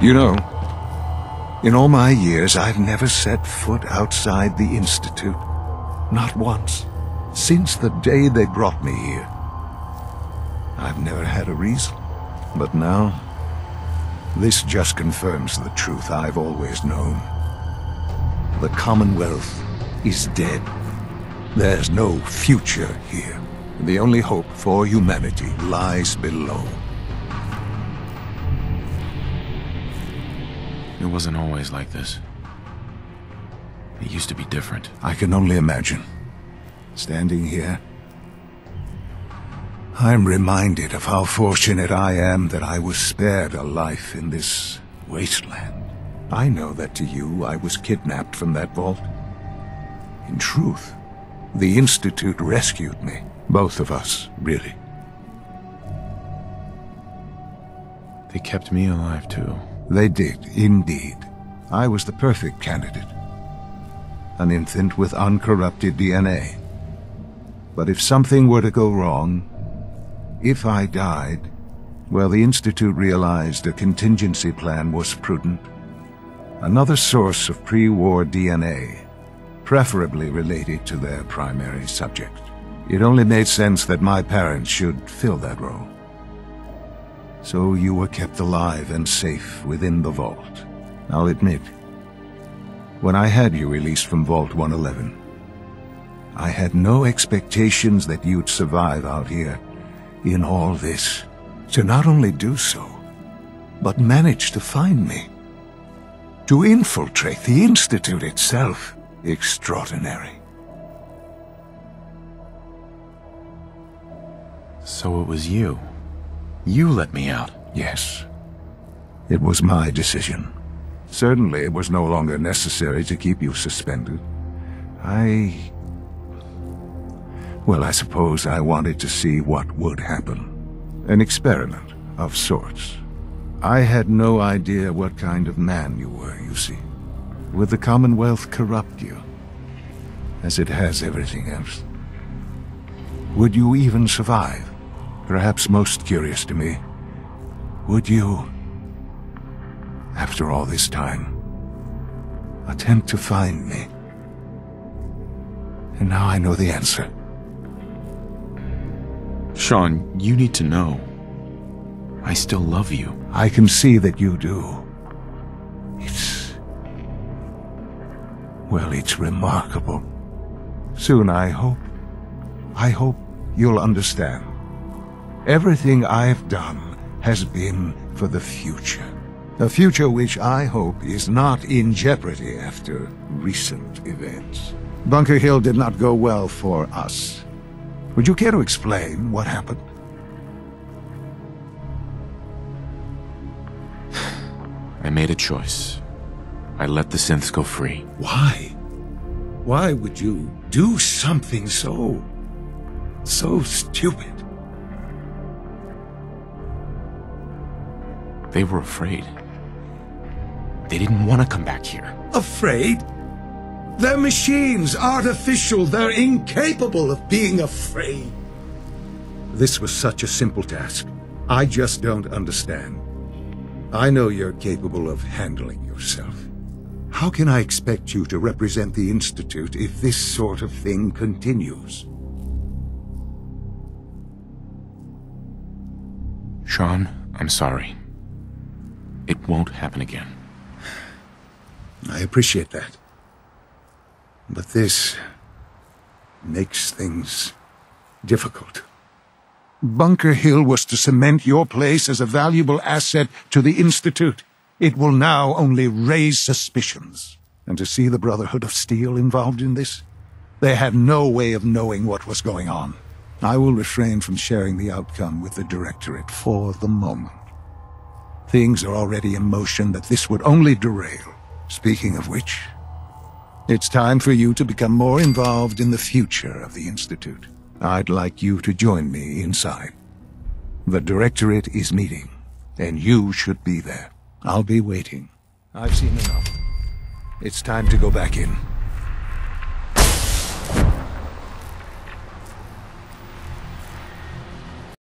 You know, in all my years, I've never set foot outside the Institute. Not once. Since the day they brought me here. I've never had a reason. But now, this just confirms the truth I've always known. The Commonwealth is dead. There's no future here. The only hope for humanity lies below. It wasn't always like this. It used to be different. I can only imagine. Standing here, I'm reminded of how fortunate I am that I was spared a life in this wasteland. I know that to you, I was kidnapped from that vault. In truth, the Institute rescued me. Both of us, really. They kept me alive, too. They did, indeed. I was the perfect candidate. An infant with uncorrupted DNA. But if something were to go wrong, if I died, well, the Institute realized a contingency plan was prudent. Another source of pre-war DNA, preferably related to their primary subject. It only made sense that my parents should fill that role. So you were kept alive and safe within the vault. I'll admit, when I had you released from Vault 111, I had no expectations that you'd survive out here in all this. To not only do so, but manage to find me. To infiltrate the Institute itself. Extraordinary. So it was you. You let me out. Yes. It was my decision. Certainly it was no longer necessary to keep you suspended. Well, I suppose I wanted to see what would happen. An experiment of sorts. I had no idea what kind of man you were, you see. Would the Commonwealth corrupt you, as it has everything else? Would you even survive? Perhaps most curious to me, would you, after all this time, attempt to find me? And now I know the answer. Sean, you need to know. I still love you. I can see that you do. It's remarkable. Soon, I hope you'll understand. Everything I've done has been for the future. A future which I hope is not in jeopardy after recent events. Bunker Hill did not go well for us. Would you care to explain what happened? I made a choice. I let the synths go free. Why? Why would you do something so stupid? They were afraid. They didn't want to come back here. Afraid? They're machines, artificial. They're incapable of being afraid. This was such a simple task. I just don't understand. I know you're capable of handling yourself. How can I expect you to represent the Institute if this sort of thing continues? Sean, I'm sorry. It won't happen again. I appreciate that. But this makes things difficult. Bunker Hill was to cement your place as a valuable asset to the Institute. It will now only raise suspicions. And to see the Brotherhood of Steel involved in this? They had no way of knowing what was going on. I will refrain from sharing the outcome with the Directorate for the moment. Things are already in motion that this would only derail. Speaking of which, it's time for you to become more involved in the future of the Institute. I'd like you to join me inside. The Directorate is meeting, and you should be there. I'll be waiting. I've seen enough. It's time to go back in.